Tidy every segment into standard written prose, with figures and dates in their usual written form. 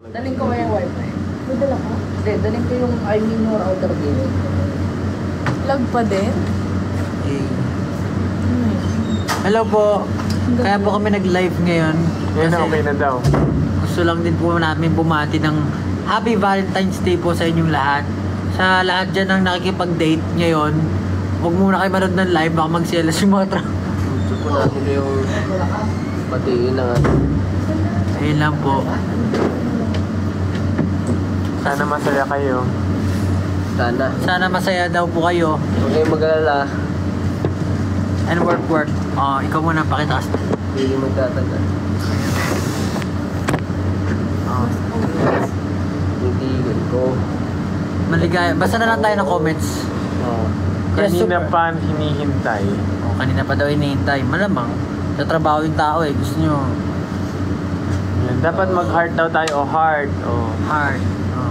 Daling ko kaya yung wifi. May dala ka? Hindi, daling ko yung your outer game. Lag pa din? Hello po. Kaya po kami nag-live ngayon. Yan Kasi okay na daw. gusto lang din po namin bumati ng Happy Valentine's Day po sa inyong lahat. Sa lahat dyan ang nakikipag-date ngayon, huwag muna kayo manood ng live, baka magselas yung mga Gusto po natin yung patiin ng ano. Ayun lang po. Sana masaya kayo. Sana. Sana masaya daw po kayo. Huwag kayong mag-alala. And work. Ikaw muna pakita kasi. Hindi magtatagal. Hindi ko. Maligaya. Basta na lang tayo ng comments. Kanina pa hinihintay. Kanina pa daw hinihintay. Malamang. Sa trabaho yung tao Gusto nyo Yan. Dapat mag-heart daw tayo. O heart. O heart.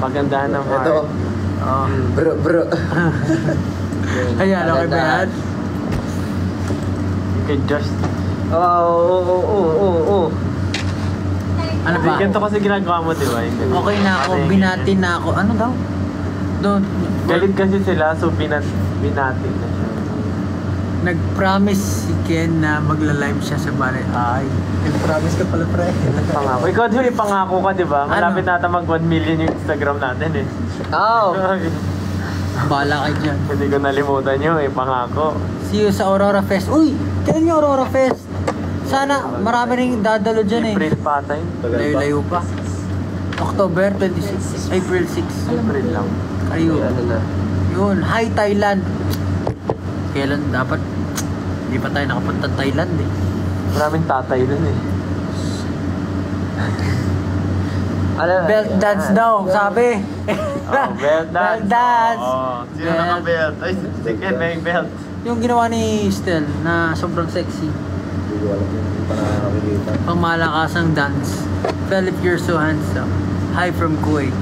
pagandahan ng heart. Ito. Bro. Ayan, okay ba yan? You can just... Oo. Ano ba? Ganito kasi ginagawa mo, di ba? Okay na ako, binati na ako. Ano daw? Don't. Galit kasi sila, so binati na siya. Nag-promise si Ken na magla-live siya sa Bari. Ay, nag-promise ka pala, pre. Pangako. Ikaw din may pangako ka, di ba? Malapit nata mag 1 million yung Instagram natin Oo. Bala kayo dyan. Hindi ko nalimutan yun, pangako. See you sa Aurora Fest. Uy! Kailan yung Aurora Fest? Sana marami rin dadalo dyan April pa tayo. Layo-layo pa. October 26. April 6. April lang. Ayun. Ano na. Yun. Hi, Thailand. Kailan dapat? Hindi pa tayo nakapunta Thailand Maraming tatay dun Belt dance daw, sabi. Belt dance. Belt dance. Sino naka-belt? Ay, si Ken may belt. Yung ginawa ni Stel na sobrang sexy. Hindi ko alam yung nakakakita. Pangmalakasang dance. Philip, you're so handsome. Hi from Kuwait.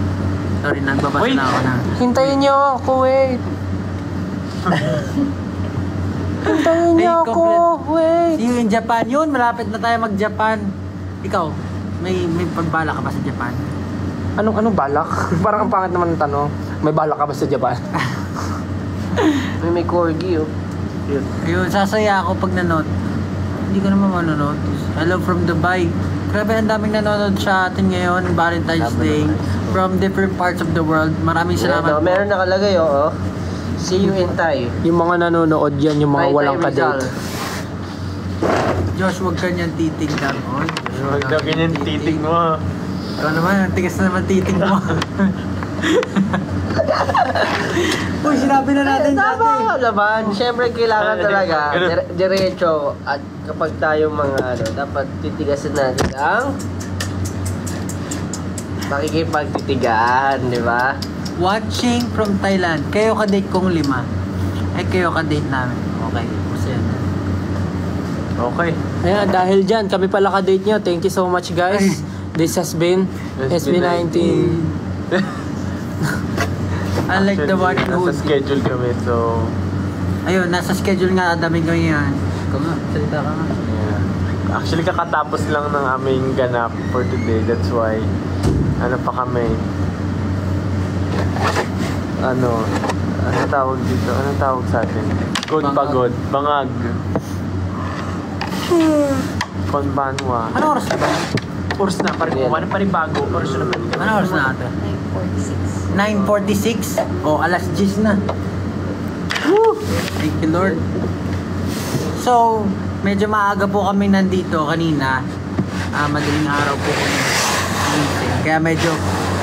Sorry, nagbabasa Wait. na ako na. Hintayin niyo ako, wait. Hintayin niyo Hey, ako, wait. See you in Japan. Yun, malapit na tayo mag-Japan. Ikaw, may pagbala ka ba sa Japan? Anong balak? Parang ang pangit naman ng tanong. May balak ka ba sa Japan? May corgi Ayun, sasaya ako pag nanood. Hindi ko naman manonood. Hello from Dubai. Grabe, ang daming nanonood sa atin ngayon, Valentine's Day. From different parts of the world. Maraming salamat po. Meron nakalagay See you in Thai. Yung mga nanonood yan, yung mga Thai walang Rizal. kadate. Josh, huwag ka niyan titingnan. Huwag daw ganyan titig mo. Ikaw naman, ang tigas na naman titing mo. Uy, sinabi na natin Tama ka naman. Siyempre, kailangan talaga diretso. At kapag tayo mga dapat titigasin natin ang makikipagtitigaan, di ba? Watching from Thailand. Kayo ka-date kong 5. Ay, kayo ka-date namin. Okay, masaya na. Okay. Ayan, dahil dyan, kami pala ka-date nyo. Thank you so much, guys. This has been SB19. Unlike the one in Nasa Hood. schedule kami, so... Ayun, nasa schedule nga, daming kami yan. Ikaw nga, salita ka nga. Yeah. Actually, kakatapos lang ng aming ganap for today. That's why, ano pa kami? Ano tawag dito? Anong tawag sa atin? Good Bangag. pagod. Bangag. Panbanwa. Ano oras na ba? Oras na, ano pa rin bago? Oras na ba? Ano oras na natin? 9:46. Alas 10 na. Woo! Thank you, Lord. So, medyo maaga po kami nandito kanina. Madaling araw po kami. Kaya medyo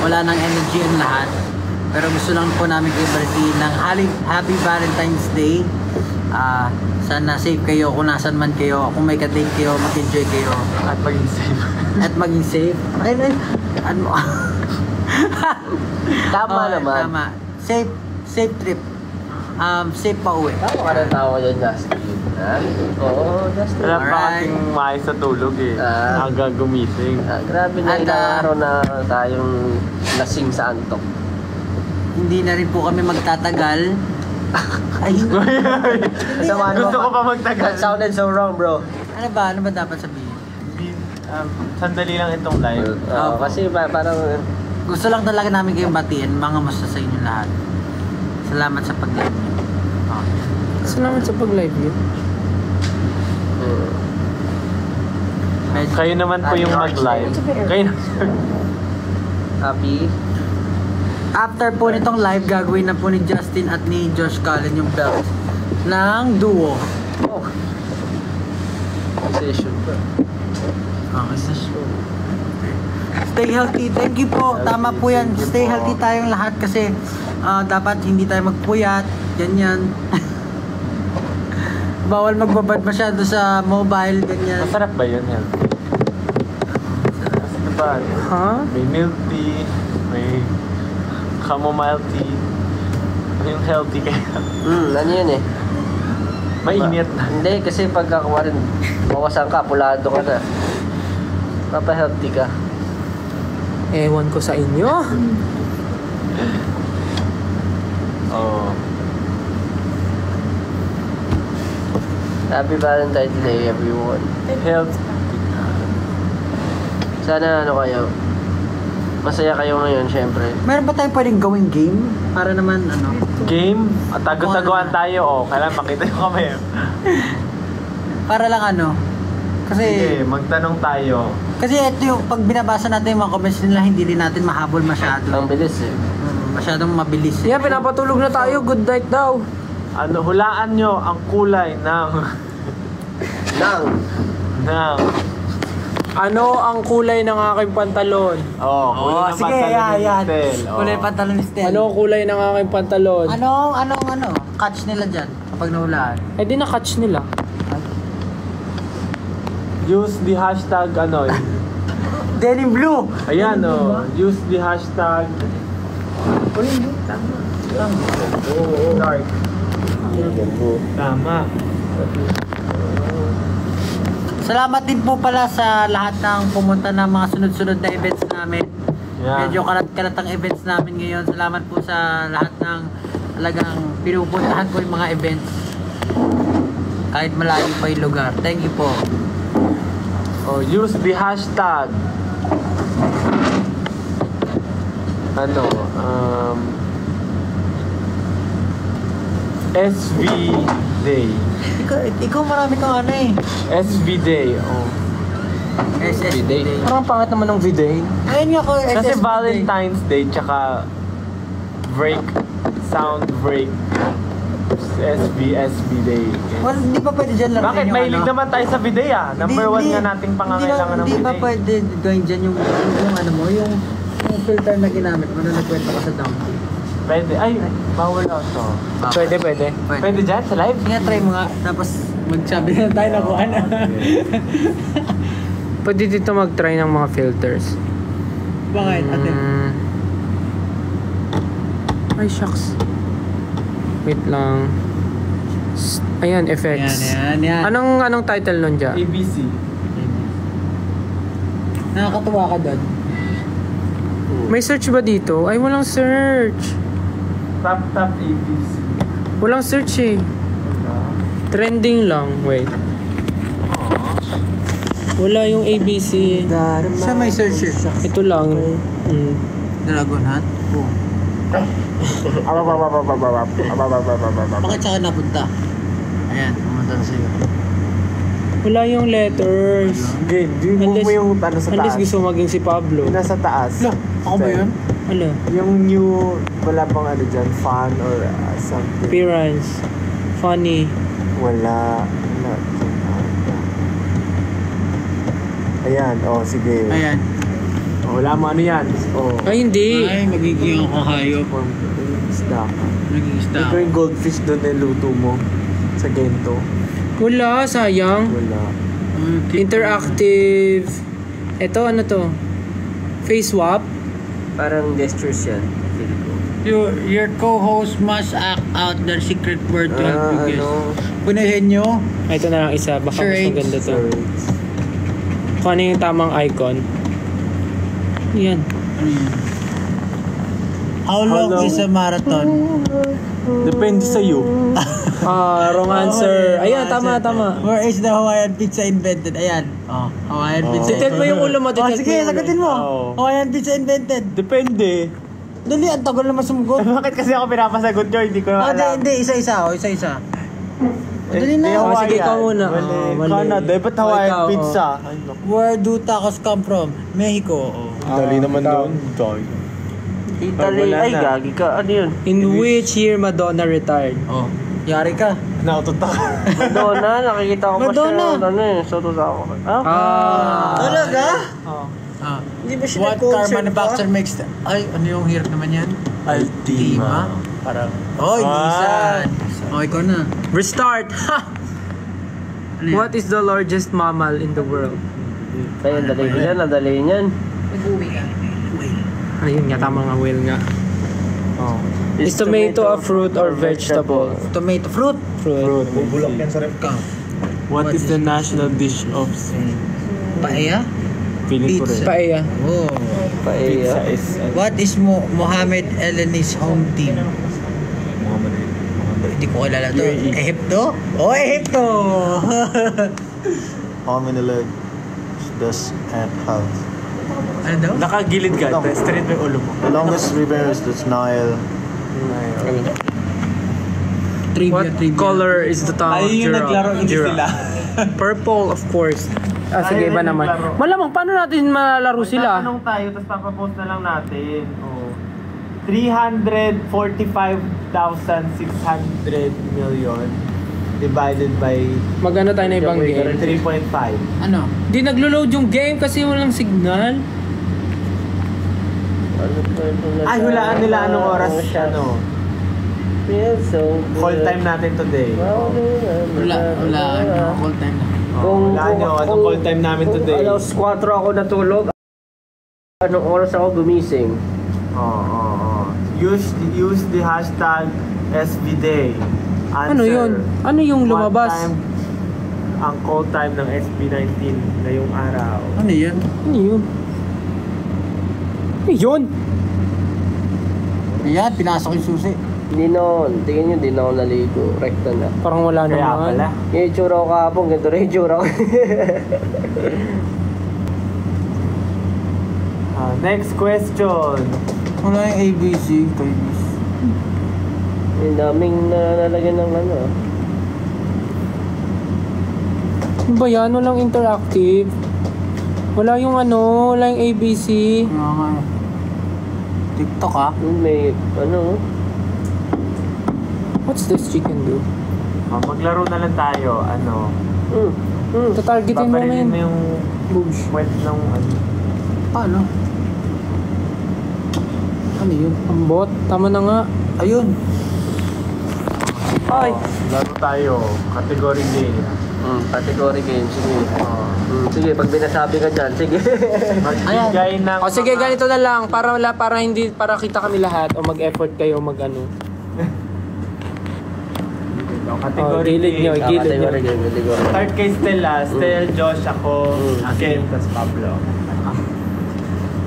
wala nang energy ang lahat. Pero gusto lang po namin kayo balitiin ng Happy Valentine's Day. Sana safe kayo kung nasan man kayo. Kung may ka-date kayo, mag-enjoy kayo. At maging safe. At maging safe. Ano? Tama naman. Tama. Safe trip. Safe pa uwi. Tama ka ng tao dyan, Justin. Oo, Justin. Wala pa Alright. kasing maayos sa tulog Aga gumising. Grabe na ilang araw na tayong lasing sa antok. Hindi na rin po kami magtatagal. Ay, Sama Gusto ko pa magtagal. That sounded so wrong, bro. Ano ba dapat sabihin? sandali lang itong live. Kasi parang Gusto lang talaga namin kayong batiin, mga musta sa inyo lahat. Salamat sa pag-live niyo. Salamat sa pag-live yun. Kayo naman po yung mag-live. Kayo na. happy. After po nitong live, gagawin na po ni Justin at ni Josh Cullen yung belt ng duo. Session pa. Stay healthy. Thank you po. Tama po yan. Stay healthy tayong lahat kasi dapat hindi tayo magpuyat. Ganyan. Bawal magbabad masyado sa mobile. Ganyan. Masarap ba yun, healthy? Masarap ba? Ha? May milk tea, may chamomile tea. Yung healthy kaya. Ano yun eh? Mainit na. Hindi, kasi pagkakawa rin, bawasan ka, pulado ka na. Papa-healthy ka. Ewan ko sa inyo. Oo. Happy Valentine's Day, everyone. Health. Sana kayo, masaya kayo ngayon, syempre. Meron ba tayong pwedeng gawing game? Para naman Game? At tago-taguan tayo, Kailan makita nyo kami. para lang Kasi Sige, magtanong tayo. Kasi ito yung pag binabasa natin yung mga comments nila, hindi rin natin mahabol masyado. Ang bilis eh. Masyadong mabilis. Yeah, pinapatulog na tayo. Good night daw. Hulaan nyo ang kulay ng... Ano ang kulay ng aking pantalon? kulay ng sige, pantalon ni yan. Stel. Kulay pantalon ni Stel. Ano ang kulay ng aking pantalon? Anong catch nila dyan kapag nahulaan? Eh di na-catch nila. Use the hashtag Denim blue! Ayan use the hashtag dark. Tama. Salamat din po pala sa lahat ng pumunta ng mga sunod-sunod na events namin. Yeah. Medyo kalat-kalat ang events namin ngayon. Salamat po sa lahat ng talagang pinupuntahan ko yung mga events. Kahit malayo pa yung lugar. Thank you po. Use the hashtag SV Day. Ikaw marami kang SV Day. SSB Day. Parang pangit naman ng V-Day. Ayun nga ko, Kasi SSB Valentine's Day tsaka sound break. SB Day. Well, hindi pa pwede dyan lang. Bakit? Mahilig naman tayo sa bidet Number 1 nga nating pangangailangan ng Hindi bidet. ba pwede gawin dyan yung yung filter na ginamit mo na nagkwento ka sa dumpy? Pwede. Ay, bawal to. Pwede. Pwede dyan sa live? Sige, try mo nga. Tapos magsabi na tayo na kung ano. Pwede dito mag-try ng mga filters. Bakit? Ate? Ay, shucks. Wait lang. Ayan, effects. Yan. Anong title nun dyan? ABC. Nakakatuwa ka doon. May search ba dito? Ay, walang search. Tap ABC. Walang search eh. Trending lang. Wait. Wala yung ABC. Siya may search eh. Ito lang. Dragon Hunt? Oo. Bakit sa akin napunta? Ayan, pumunta na sa'yo. Wala yung letters. Game. Move mo yung sa Unless taas. gusto maging si Pablo. Yung nasa taas. Ako ba yun? Wala. Yung new, wala bang dyan, fun or something. Appearance. Funny. Wala. Ayan, sige. Ayan. Wala mo yan. Ay, hindi. Ay, magiging ako hayop. Isda ka. Naging isda Ito yung goldfish doon na luto mo sa Gento. Wala, sayang. Wala. Interactive. Ito, ano to? Face swap. Parang gestures yan. Your co-host must act out their secret word to help you guys. Punahin nyo. Ay, ito na lang isa. Baka mas Charades. maganda to. Kung ano yung tamang icon. Yan. How long is a marathon? Depende sa'yo. Wrong answer. Ayan, tama. Where is the Hawaiian pizza invented? Ayan. Hawaiian pizza. Titit mo yung ulo mo. Titit Sige, mo yung ulo. sagutin mo. Oo. Hawaiian pizza invented. Depende. Dali, ang tagal naman sumugot. Bakit kasi ako pinapasagot nyo? Hindi ko na alam. Hindi, isa-isa. Isa-isa. Dali na. Oh, sige, ikaw muna. Mali. Canada, dapat Hawaiian Ikaw, pizza. Where do tacos come from? Mexico. Dali naman doon. Italy. Wala Ay, na. gagi ka. Ano yun? In which year Madonna retired? Oh, yari ka. Nautot ako. Madonna. Nakikita ko pa Madonna. siya. Ano eh. So, ako. Talaga? Ah. Hindi ba siya What car manufacturer makes the... Ay, ano yung hirap naman yan? Altima. Parang... Oh, Nissan. Oh, ikaw na. Restart! Ha! Ano yan? What is the largest mammal in the world? Kaya dali niyan. Nadali niyan. Nag-uwi ka. Ayun nga, tama nga, whale nga. Is tomato a fruit or vegetable? Tomato fruit. Fruit. Bubulok yan sa rep ka. What is the national dish of Paella? Feeling ko rin. Paella. Oh. Pizza Paella. is... What is Mohamed Eleni's home team? Hindi ko kilala to. Ehipto? Oh, Ehipto! How many legs does ant have? Ano daw? Nakagilid ka. Straight mo yung ulo mo. The longest river is the Nile. What color is the tongue of giraffe? Purple, of course. Sige, iba naman. Malamang, paano natin malalaro sila? Tatanong tayo, tapos papapost na lang natin. 345,600 million divided by Magano tayo na ibang game? 3.5. Ano? Di naglo-load yung game kasi walang signal. Ay, hulaan nila anong oras, ano, call time natin today. Wala. Ano? Call time na. Hulaan nyo, anong call time namin today. Alas 4 ako natulog. Anong oras ako gumising? Use the hashtag SBDay. Answer, Ano yun? Ano yung lumabas? What time ang call time ng SB19 ngayong araw? Ano yan? Ano yun? Ano yun? Ayan, pinasok yung susi. Hindi noon. Tingin nyo, hindi na ako naligo. Rekta na. Parang wala Kaya naman. pala. Yung itsura ko kahapon, ganito rin yung itsura ko. Next question. Wala yung ABC. Yung daming nalalagyan ng ano. Ano ba yan? Walang interactive. Wala yung ano, wala yung ABC. TikTok ah. Yung may, ano. What's this chicken do? Maglaro na lang tayo. Ano? Tatargetin mo na Paparilin yun. mo yung Bush. wet ng ano. Paano? Ano yun? Ang bot. Tama na nga. Ayun. Ay! Laro tayo. Category game. Category game. Sige. Sige, pag binasabi ka dyan, sige. Magbigay ng... O sige, ganito na lang. Para hindi para kita kami lahat o mag-effort kayo mag-ano. Category Gilid nyo, game. gilid nyo. Category game, category. Start kay Stella. Stel, Josh, ako, Ken, tas Pablo.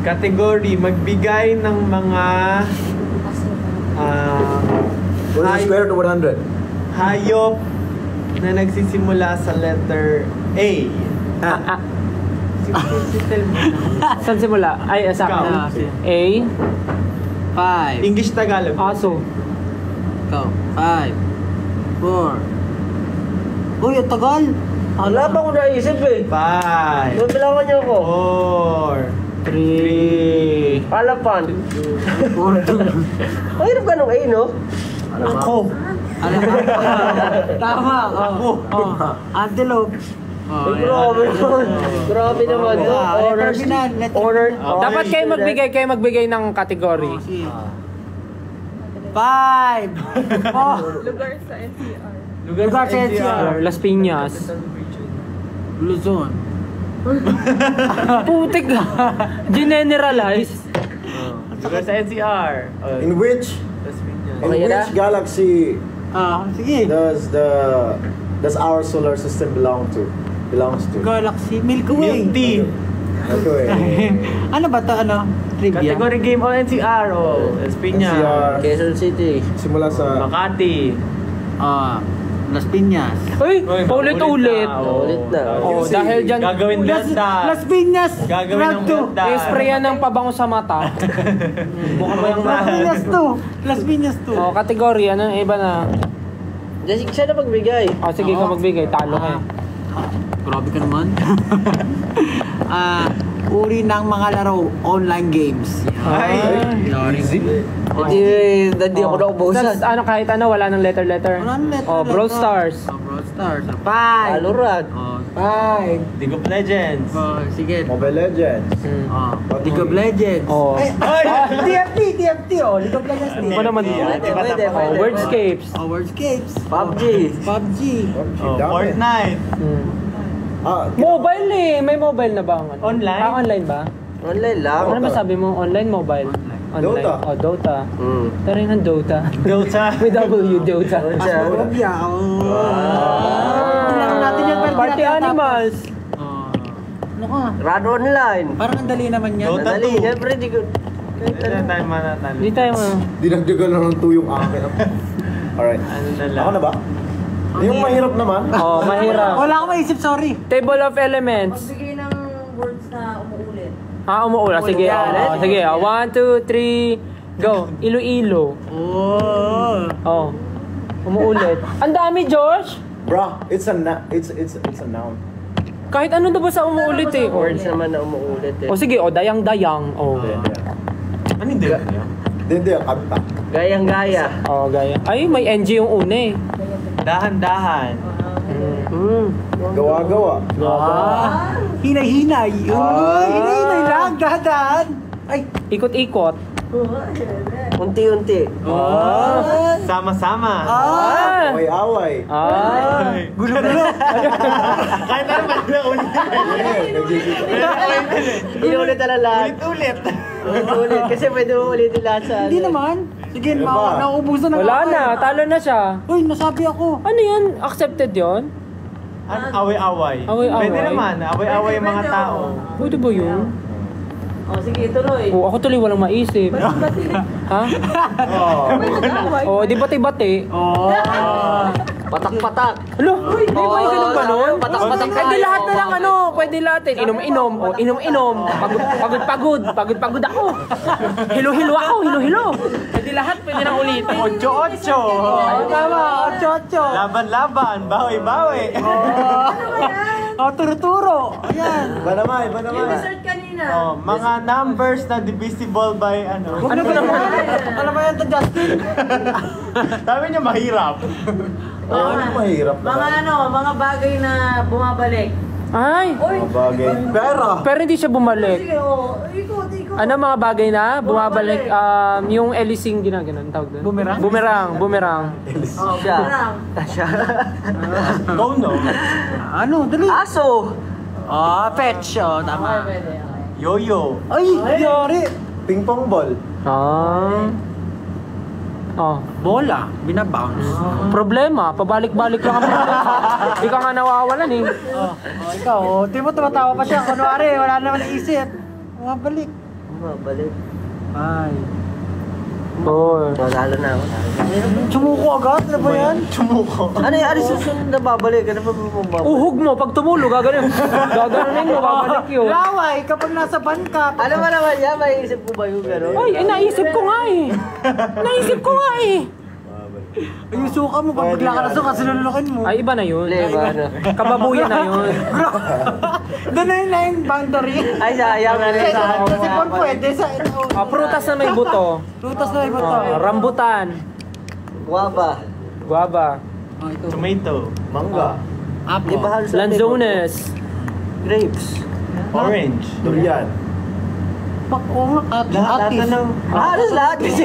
Category, magbigay ng mga What is the square root of 100? hayop na nagsisimula sa letter A. Si Stel mo. Saan simula? Ay, sa akin na. A. 5. English Tagalog. Aso. Ikaw. 5. 4. Uy, ang tagal. Wala pa akong naisip eh. 5, Doon bilangan niyo ako. 4, 3, Palapan. Ang hirap ka nung A, no? ako. Tama. Ako. Antelope. Ay, grabe naman. Grabe naman. Honors. Honor. Dapat kayo magbigay ng category. 5. Oh. Lugar sa NCR. Las Piñas. Luzon. Putik ka. Generalize. Lugar sa NCR. In which Okay na? galaxy Sige. does our solar system belongs to? Galaxy. Milky Way. Yung T. Okay. Ano ba to? Ano? trivia. Category game o NCR o Las Piñas. NCR. Quezon City. Simula sa... Makati. Las Piñas. Uy, paulit-ulit. Ulit na. Oh, dahil dyan, Gagawin meltdown. Las Piñas. Gagawin ng meltdown. i-sprayan ng pabango sa mata. Bukan mo yung Las Piñas to. Las Piñas to. Oh, kategory, ano, iba na. Jessica, siya na magbigay. Oh, sige ka magbigay, talo ka. Grabe ka naman. Uri ng mga laro, online games. Hindi ako naubusan. That's, ano, kahit ano, wala ng letter. Wala ng letter, Oh, Brawl Stars. Brawl Stars. 5. Valorant. 5. League of Legends. Sige. Mobile Legends. League of Legends. Oh. TFT. League of Legends. Ano pa naman dito? Pwede. Wordscapes. Wordscapes. PUBG. Fortnite. Mobile eh. May mobile na ba? Online? Online ba? Online lang. Ano ba sabi mo? Online, mobile? Online. Dota. Oh, Dota. Tarin ng Dota. Dota. With W, Dota. Party Animals. Ano ka? Run online. Parang ang dali naman yan. Dota. Dali, siyempre di ko... Hindi tayo Dinagdagan lang ng 2 yung akin. Alright. Ano na lang? Ako na ba? Yung mahirap naman. Oh, mahirap. Wala akong maisip, sorry. Table of Elements. Magbigay ng words na umuulit. Umuula. Sige. Sige. 1, 2, 3, go. Iloilo. Oh. Umuulit. Ang dami, Josh. Bro, it's a noun. Kahit ano daw ba sa umuulit eh. Words naman na umuulit eh. O sige, dayang-dayang. Oh. Ano hindi? Hindi, ang kanta. Gayang-gaya. Oh, gaya. Ay, may NG yung una eh. Dahan-dahan. Gawa-gawa. Hinay-hinay. Hinay-hinay lang, dahan. Ay, Ikot-ikot. Unti-unti. Sama-sama. Away-away. gulo-gulo. Kahit ano ba na ulit? Inulit na lang. Ulit-ulit. Ulit. Kasi pwede mo ulitin lahat sa... Hindi naman. Sige, Diba? nauubusan na Wala ako na, eh. talo na siya. Uy, nasabi ako. Ano yun? Accepted yun? Away-away. Away-away. Pwede naman. Away-away yung mga tao. Pwede ba yun? Sige, tuloy. Oh, ako tuloy walang maisip. Ha? Oh, di bati-bati. Patak-patak. Alo, di ba yung ganun ba nun? Patak-patak Pwede lahat na lang ano, pwede lahat eh. Inom-inom, o inom-inom. Pagod-pagod ako. Hilo-hilo ako, hilo-hilo. Pwede lahat, pwede nang ulitin. 8-8. Tama, 8-8. Laban-laban. Bawi-bawi. Turo-turo. Ayan. Iba naman. Yung dessert kanina. Mga numbers na divisible by ano. Ano ba naman? Ano ba yan to, Justin? Sabi niya mahirap. Ano mahirap naman? Mga bagay na bumabalik. Ay, Mga bagay. Pera. pero hindi siya bumalik. Sige, ikot. Ano mga bagay na bumabalik? Yung Elising ginaganon, tawag doon? Bumerang. Siya. Go no. Ano, dali. Aso. Fetch. Tama. Yo-yo. Ay, yari. Ping pong ball. Bola, binabounce. Problema, pabalik-balik lang ang problema. Di ka nga nawawalan eh. Ikaw, di mo tumatawa pa siya. Kunwari, wala naman naisip. Balik. Balik. Ay. Natalo na ako. Sumuko agad? Ano ba yan? Ano yung susunod na babalik? Ano ba babalik? Uhog mo, pag tumulo, gaganin mo, babalik yun. Laway, kapag nasa ban ka. Ano ba naman yan? May isip mo ba yung gano'n? Ay, naisip ko nga eh. Yung suka mo, pag bigla ka na suka, sinulukin mo. Ay, iba na yun. Ano? Kababuyan na yun. Doon na yung line boundary. Ay, sayang na rin sa Kasi kung pwede sa... Prutas na may buto. Lutas na iba to. Rambutan. Guava. Guava. Tomato. Mangga. Di ba halos Lanzones. grapes? Orange. Durian. Oo nga, Lahat na ng... Halos lahat kasi.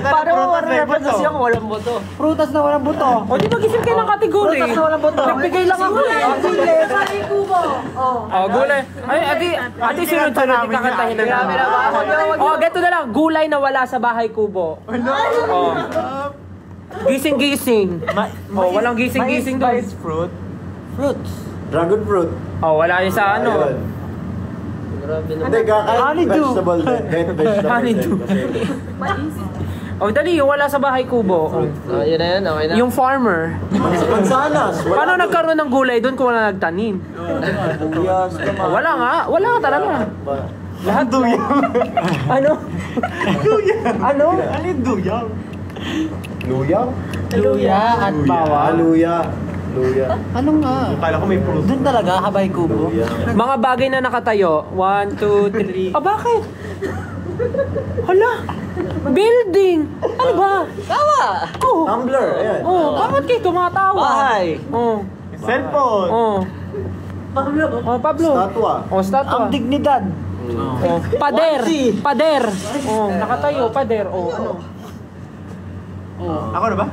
Paano mo ma-represent siya kung walang boto? Prutas na walang buto. O, di mag-isip kayo ng kategory. Prutas na walang buto. Nagbigay lang ako eh. Bahay kubo. Gulay. Ay, ati sunod-sunod, di kakantahin na namin. Geto na lang. Gulay na wala sa bahay kubo. Gising-gising. Walang gising-gising doon. fruit. Fruits. Dragon fruit. Wala yun sa ano. Ayun. Grabe naman. Hindi, kahit Honeydew. vegetable din. Kahit vegetable Honeydew. din. Kasi, Oh, dali, yung wala sa bahay kubo. Oh. Yun na yun, okay na. Yung farmer. mansanas. Paano nagkaroon ng gulay doon kung wala nagtanim? Buyas, Oh, wala nga. Wala nga talaga. Lahat duyang. Ano? Ano? Ano yung duyang? Luya? Luya at bawal. Luya. Luya. Ano nga? Kala ko may fruit. Doon talaga, habay kubo. Luya. Mga bagay na nakatayo. 1, 2, 3. Ah, bakit? Hala? Building! Ano ba? Tawa! Oh. Tumbler, ayan. Oh, bakit kayo tumatawa? Bahay! Oh. Cellphone! Oh. Pablo. Oh, Pablo. Statwa. Oh, statwa. Ang dignidad. Oh. Pader. Pader. Oh, nakatayo. Pader. Oh, ano? Ako na ba?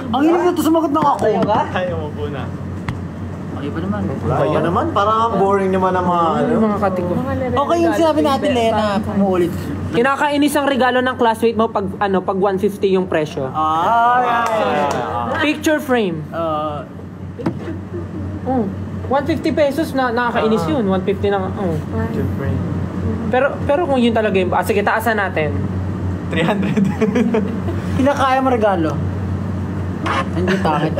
Ang hirap na ito sumagot ng ako. Tayo ka? Ayaw mo po na. Okay pa naman. Kaya naman, parang ang boring naman ang mga ano. Mga kategorya. Okay yung sinabi natin, Lena, pumuulit. Kinakainis ang regalo ng classmate mo pag 150 yung presyo. Picture frame. Oh, 150 pesos na nakakainis yun. 150 na. Oh. Pero kung yun talaga yung sige, taasan natin. 300. Pinakaya mo regalo. Hindi takit.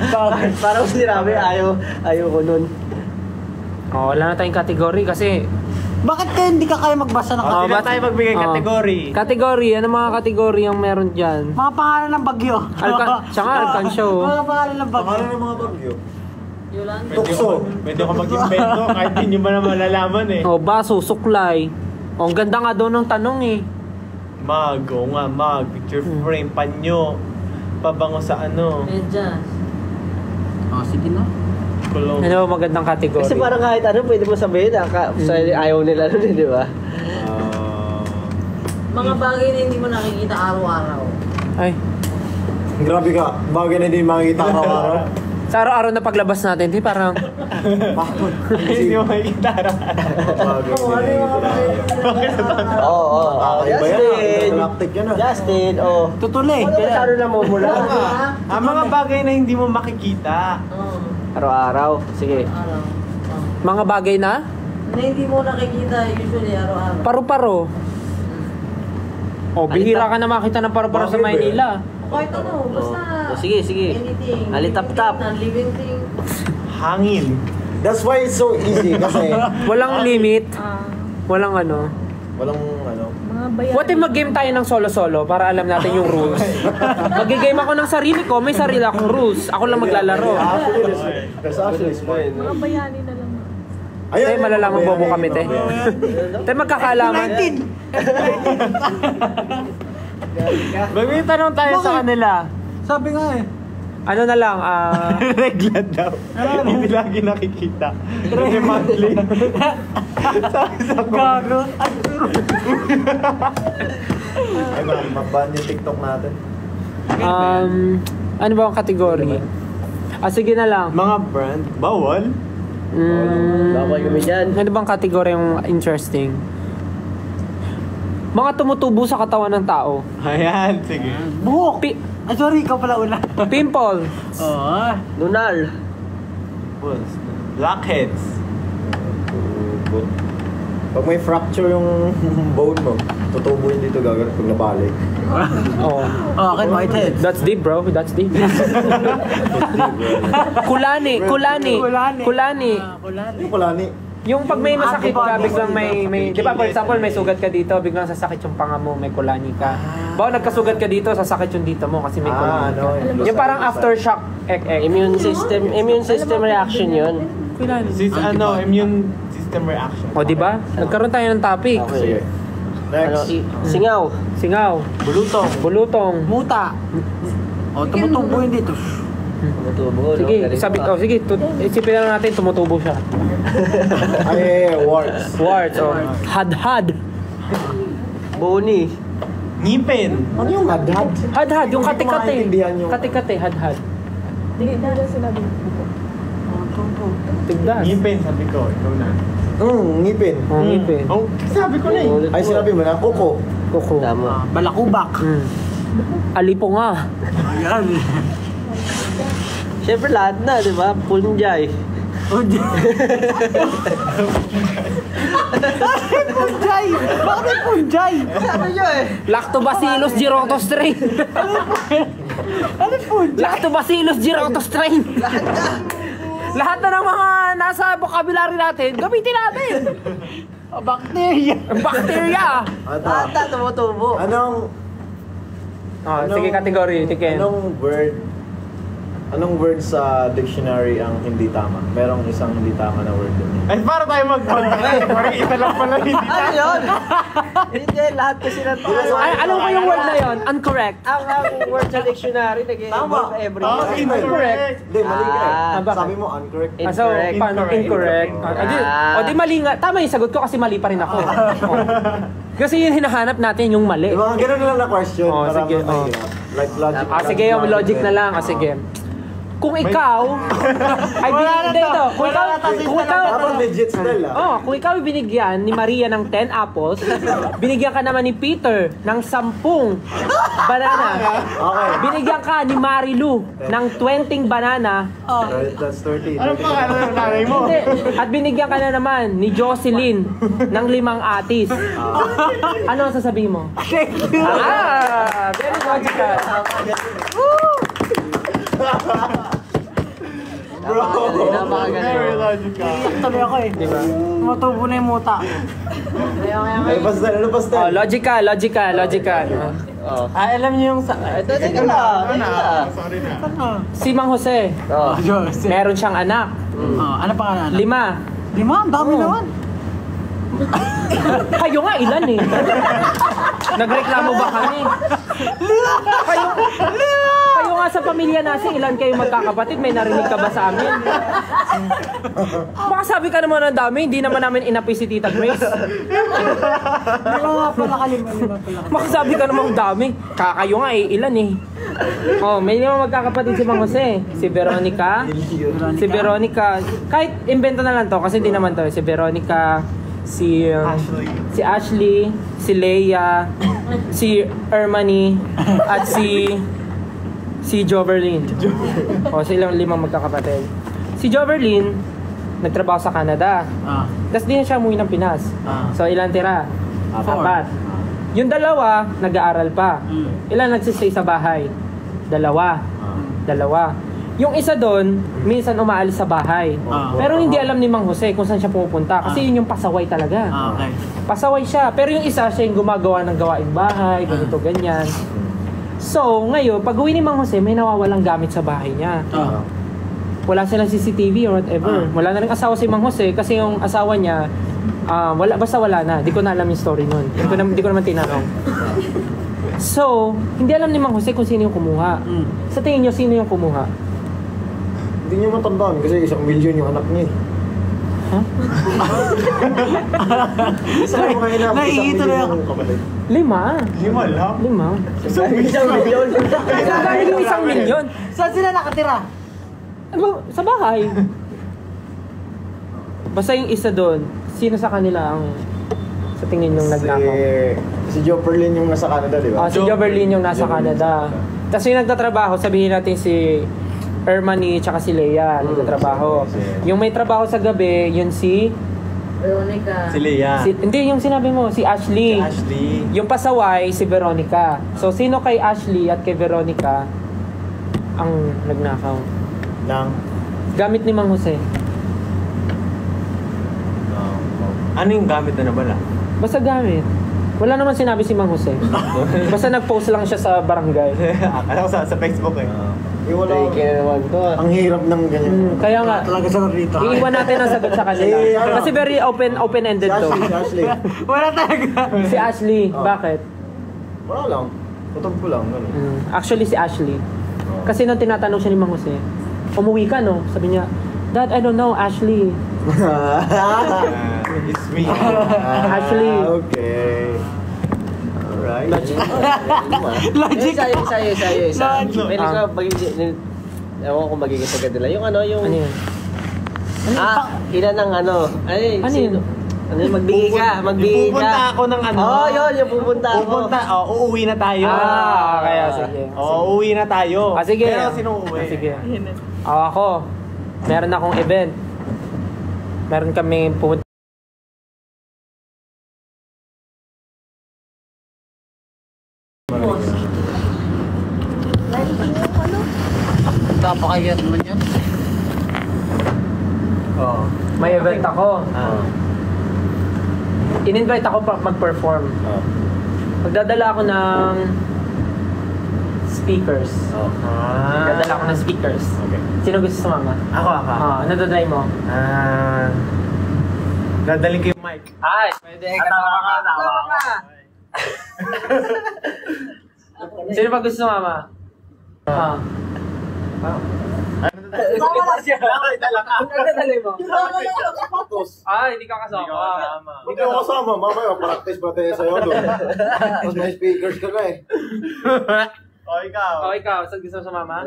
Bakit? Parang sinabi, ayaw ko nun. Oh, wala na tayong category kasi Bakit kaya hindi ka kaya magbasa ng Oh, Hindi na tayo magbigay category. Category, ano mga category ang meron dyan? mga pangalan ng bagyo? Siya nga, Alcansya, oh. Mga pangalan ng bagyo. Pangalan ng mga bagyo. Yolanda. Tukso. Pwede ko mag-invento kahit hindi nyo ba na malalaman eh. Oh, baso, suklay. Oh, ang ganda nga daw ng tanong eh. Mag, oo nga, mag. Picture frame, panyo. Pabango sa ano. Medyas. Oh, sige na. Kulong. Ano ba magandang category? Kasi parang kahit ano, pwede mo sabihin, ayaw nila nun, di ba? Mga bagay na hindi mo nakikita araw-araw. Ay, Grabe ka. Bagay na hindi makikita araw-araw. sa araw-araw na paglabas natin, di parang Hindi mo makikita araw-araw. Bagay na hindi makikita araw-araw. Oo. Kakaiba yan. Justin! Galactic yan ah. Justin, oh. Tutuloy. Ano masyado na mumula? Ang mga bagay na hindi mo makikita. Oo. Araw-araw. Sige. Araw. mga bagay na Na hindi mo nakikita usually araw-araw. paru-paro. Oh, bihira ka na makita ng paru-paro sa Bakit ba? Maynila. Kahit ano, basta Sige, sige. anything. Alitap-tap. Living thing. Hangin. That's why it's so easy kasi Walang limit, walang ano. walang ano. What if mag-game tayo ng solo-solo para alam natin yung rules? Mag-game ako ng sarili ko, may sarili akong rules. Ako lang maglalaro. That's actually smart. Mga bayani na lang. Ayun, Te, malalamang bayani, bobo kami, te. Te, magkakaalaman. May tanong tayo sa kanila. Sabi nga eh. Ano na lang, Regla daw. Hindi lagi nakikita. Kasi monthly. Sabi sa Gago. Ay, mag-ban yung TikTok natin. ano ba ang kategory? Sige na lang. mga brand. Bawal. Bawal kami dyan. Ano bang kategory yung interesting? Mga tumutubo sa katawan ng tao. Ayan, sige. Buhok. Sorry, ikaw pala una. Pimple. Oo. Lunar. Blackheads. Pag may fracture yung bone mo, tutubo yun dito gagawin pag nabalik. Oh. Akin, whitehead. That's deep, bro. That's deep. Kulani. Yung pala ni, Yung pag may masakit ka, biglang may di ba, for example, may sugat ka dito, biglang sasakit yung panga mo, may kulani ka. Bawa nagkasugat ka dito, sasakit yung dito mo kasi may kulani ka. Yung parang aftershock Immune system reaction yun. Kulani. Immune system reaction. O, di ba? Nagkaroon tayo ng topic. sige. Ano, Next. singaw. Singaw. Bulutong. Muta. O, tumutubo yun dito. Tumutubo, no? Sige, Galing pa. sige, isipin na lang natin, tumutubo siya. Ay, warts. Warts, o. Hadhad. Boni. Ngipin. Ano yung hadhad? Hadhad, yung kate-kate. Maintindihan yung- Kate-kate, hadhad. Tigdas. Ngipin, sabi ko. Ikaw na. Ngipin. Oh, ngipin. Oh, sabi ko na eh. Ay, sinabi mo na, kuko. Kuko. Tama. Balakubak. Alipo nga. Ayan. Siyempre lahat na, di ba? Punjay. Punjay! Bakit punjay? Sabi nyo eh. Lactobacillus girotostrain. Ano punjay? Lactobacillus girotostrain. Lahat na ng mga nasa vocabulary natin, gamitin natin. Bacteria. Bacteria. Ata, tumutubo. Anong Sige, category. Tikin. Anong word sa dictionary ang hindi tama? Merong isang hindi tama na word doon. Ay, para tayo mag-contact. Parang isa lang pala hindi Ano yun? Hindi, lahat kasi na tayo. Ay, alam ko yung word na yon, incorrect. Ang word sa dictionary, nag-involve every word. Incorrect. Hindi, mali ka eh. Ah, bakit? Sabi mo incorrect. So, paano incorrect? O di mali nga. Tama yung sagot ko kasi mali pa rin ako. Oh. Kasi yun hinahanap natin yung mali. Yung mga ganun lang na question. Oh, para sige, mas mahirap. Like logic. Sige, yung logic na lang. Sige. Kung ikaw ay binigyan ito, kung ikaw Dapat legit still kung ikaw ay binigyan ni Maria ng 10 apples, binigyan ka naman ni Peter ng 10 banana. Okay. Binigyan ka ni Marilu ng 20 banana. That's 30. Ano pa ng nanay mo? Hindi. At binigyan ka na naman ni Jocelyn ng 5 atis. Ano ang sasabihin mo? Very logical. Bro! Very logical. Tuloy ako eh. Diba? Matubo na yung muta. Ay, pastel. Ano pastel? Logical. Alam niyo yung sa... Ito, teka lang. Sorry na. Si Mang Jose, Oh. meron siyang anak. Ano pangalan? 5. 5? Ang dami naman. Kayo nga, ilan eh? Nagreklamo ba kami? Kayo nga sa pamilya natin, ilan kayo magkakapatid? May narinig ka ba sa amin? Baka sabi ka naman ng dami, hindi naman namin inapi si Tita Grace. Hindi ko nga pala kalima pala. Baka sabi ka naman dami. Kakayo nga eh, ilan eh? May 5 magkakapatid si Mang Jose. Si Veronica. Kahit invento na lang to, kasi hindi naman to. Si Veronica, si Ashley, si Leia, si Ermani, at si Joverlyn. Silang 5 magkakapatid. Si Joverlyn, nagtrabaho sa Canada. Tapos di na siya umuwi ng Pinas. So ilan tira? 4. Yung 2, nag-aaral pa. Ilan nagsistay sa bahay? 2. Yung isa doon, minsan umaalis sa bahay. Pero hindi alam ni Mang Jose kung saan siya pumupunta. Kasi yun yung pasaway talaga. Okay. Pasaway siya. Pero yung isa, siya yung gumagawa ng gawaing bahay, ganito, ganyan. So, ngayon, pag uwi ni Mang Jose, may nawawalang gamit sa bahay niya. Wala silang CCTV or whatever. Wala na rin asawa si Mang Jose kasi yung asawa niya, basta wala na. Di ko na alam yung story nun. Di ko naman tinanong. So, hindi alam ni Mang Jose kung sino yung kumuha. Sa tingin niyo, sino yung kumuha? Hindi niyo matandaan kasi 1 million yung anak niya. Huh? Isa lang mga inap, 1 million yung kapatid. 5. 5 lang? 5. Isang milyon. Galing yung 1 milyon. Saan sila nakatira? Sa bahay. Basta yung isa doon, sino sa kanila ang sa tingin yung nagnakaw? Si Joperlin yung nasa Canada, di ba? Si Joverlyn yung nasa Canada. Tapos yung nagtatrabaho, sabihin natin si Ermani tsaka si Leia nagtatrabaho. Yung may trabaho sa gabi, yun si Veronica. Si Leia. hindi, yung sinabi mo, si Ashley. Ashley. Yung pasaway, si Veronica. So, sino kay Ashley at kay Veronica ang nagnakaw? Nang? Gamit ni Mang Jose. Ano yung gamit na nabala? Basta gamit. Wala naman sinabi si Mang Jose. Basta nag-post lang siya sa barangay. Alam ko sa Facebook eh. Wala. naman to. Ang hirap ng ganyan. Kaya nga, Talaga sa rito. iiwan natin ang sagot sa kanila. Kasi very open-ended to. Si Ashley. Wala talaga. Si Ashley, bakit? Wala lang. Tutok ko lang. Ganun. Actually, si Ashley. Kasi nung tinatanong siya ni Mang Jose, umuwi ka, no? Sabi niya, Dad, I don't know, Ashley. It's me. Ashley. Okay. Alright. Logic. Isa. Pwede ko magiging... Ewan ko kung magiging sagad nila. Yung ano, yung... Ano yun? Ilan ng ano? Ay, Ano sino? yun? Ano yun? Magbigay ka. Magbigay ka. Pupunta ako ng ano. Yun. Yung pupunta ako. Uuwi na tayo. Kaya sige. Uuwi na tayo. Sige. Pero sino uuwi? Sige. Ako. Meron akong event. Meron kami pupunta. Napakayat naman yan. Oo. May event ako. In-invite ako mag-perform. Oo. Magdadala ako ng speakers. Oo. Magdadala ako ng speakers. Okay. Sino gusto sumama? Ako. Ano dadalhin mo? Dadaling ko yung mic. Ay, pwede. Kasama ka. Sino pa gusto sumama? Ano dadalhin mo? Hindi ka kasama. Hindi ako kasama, mamaya practice pa tayo sa'yo doon. Tapos may speakers ka na eh. O ikaw, saan gusto mo sumama?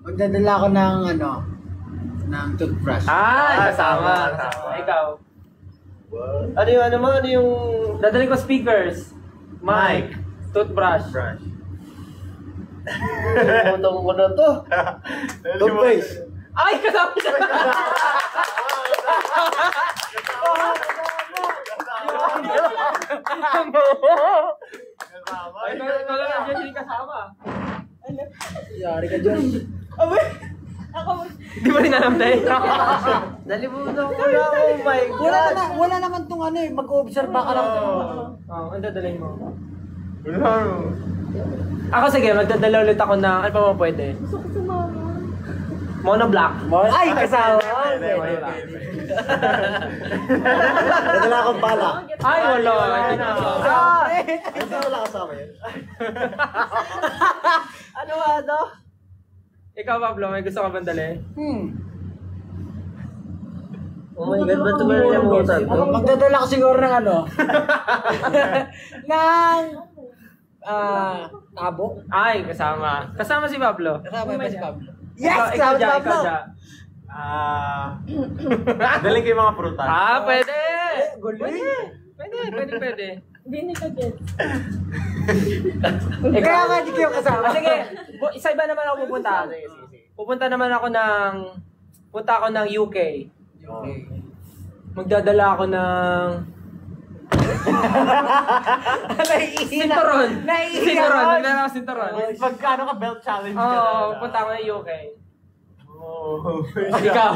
Magdadala ko ng ng toothbrush. Kasama. Ikaw. Ano yung Dadalhin ko speakers, mic, toothbrush. butong ko na to? Toothpaste. Ay, kasama siya! Ay, ikaw lang nandiyan, hindi kasama. Yari ka dyan. Di ba rin alam tayo? Nalimutan ko na. Oh my God. Wala naman tong mag-observe ka lang. Ang dadalhin mo. Ako sige, magdadala ulit ako ng, ano pa mo pwede? Gusto ko sumama. Monoblock. Ay, kasama. Nadala akong pala. Ay, wala. Hindi na. Hindi wala kasama yun. Ano? Ikaw, Pablo, may gusto ka bang dalhin? Oh my God, ba't ito yung limutan? Magdadala ko siguro ng ng tabo. Ay, kasama. Kasama si Pablo. Kasama ba si Pablo? Yes! Ikaw dyan, ikaw dyan. Daling ko yung mga prutas. Pwede! Pwede. Hindi ni ka get. Kaya nga di kayo kasama. Sige, isa-iba naman ako pupunta. Punta ako ng UK. Magdadala ako ng Sinturon. Magdadala ako sinturon. Magkano ka belt challenge ka Oo, na? punta ako ng UK. Oh. Ikaw.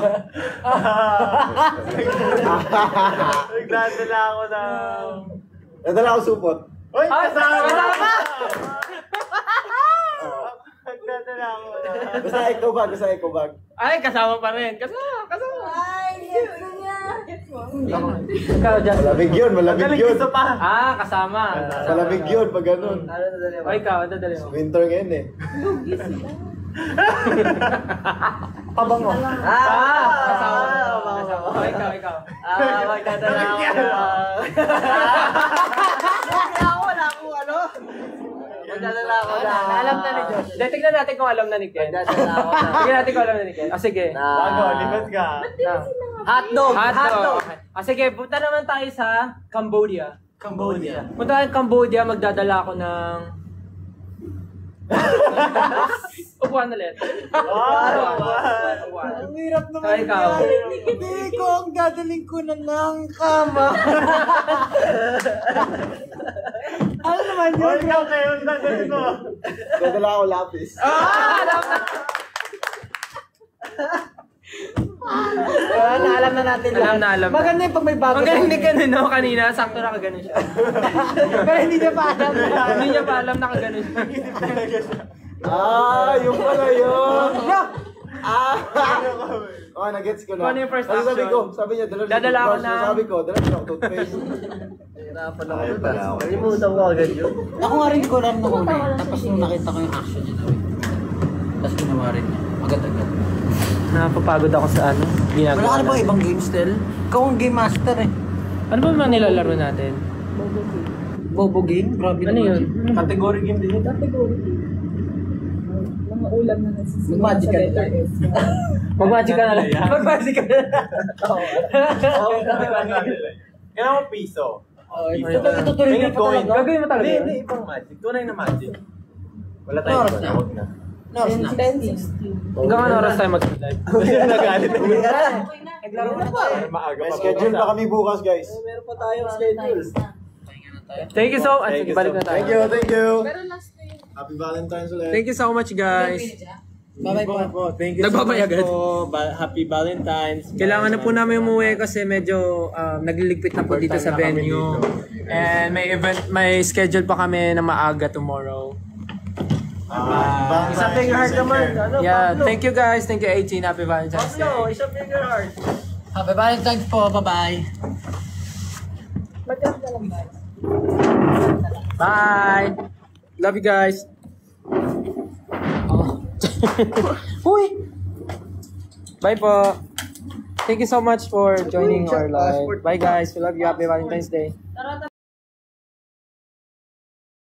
Nagdadala ako ng... Nadala akong supot. Uy! Ay, kasama! Nagdadala ako ng... Basta eco bag. Ay, kasama pa rin. Kasama. Ay, gets ko niya. Gets mo? Ikaw, Justin. Malamig yun. Daling gusto pa. Kasama. Malamig yun pag ganun. O ikaw, dadali mo. Winter ngayon eh. Pabango. Kasama. O ikaw. Magdadala ako ng... Magdadala ako ng... Alam na ni Josh. Tignan natin kung alam na ni Ken. Magdadala ako ng... Tignan natin kung alam na ni Ken. Sige. Bago, lipat ka. Hotdog! Sige, punta naman tayo sa Cambodia. Punta tayo sa Cambodia, magdadala ako ng... Upuan ulit. Ang hirap naman Ikaw. Hindi ko ang gagaling ko na ng kama. Ano naman yun? Huwag ka kayo, dadalhin mo. Nadala akong lapis. Alam na natin Alam na. Maganda yung pag may bago. Magaling ni Ken, no? Kanina, sakto nakaganon siya. Pero hindi niya pa alam. Hindi niya pa alam nakaganon siya. Yung pala yun. No! Nagets ko na. Kung ano yung first Sabi action? ko, sabi niya, Dadala ako ng- Sabi ko, dala ko ng toothpaste. Hirapan ako dun. Nalimutan ko agad yun. Ako nga rin ko alam nung una. Tapos nung nakita ko yung action niya na tapos ginawa rin niya. Agad-agad. Napapagod ako sa ano. Ginagawa Wala ka na ba natin. ibang game still? Ikaw ang game master eh. Ano ba mga nilalaro natin? Bobo game? Grabe Ano yun? Category game din yun. Mga ulam na nasisimula Mag-magic ka na. Mag-magic ka na lang. Mag-magic ka na. Kailangan mo piso. Tutuloy May ka pa coin. talaga. Gagawin mo talaga yun? Hindi, ibang magic. Tunay na magic. Wala Oras tayong na. wag na. No, na. 10:16. Hanggang ano oras tayo mag-live? Nagalit na. Naglaro na tayo. Maaga May pa. schedule pa kami bukas, guys. Meron pa tayong schedule. Thank you so much. Sige, balik na tayo. Thank you. Pero last na yun. Happy Valentine's ulit. Thank you so much, guys. Bye-bye po. Thank you Nagbabay agad. po. Happy Valentine's. Kailangan na po namin umuwi kasi medyo nagliligpit na po dito sa Overtime na kami venue. dito. And may schedule pa kami na maaga tomorrow. Isang finger heart naman. Ano, Yeah, Pablo? thank you guys. Thank you 18. Happy Valentine's Day. Pablo, isang finger heart. Happy Valentine's po. Bye-bye. Maganda lang guys. Bye. Love you guys. Oh. Uy. Bye po. Thank you so much for joining our live. Bye guys. We love you. Happy Valentine's Day. Tara,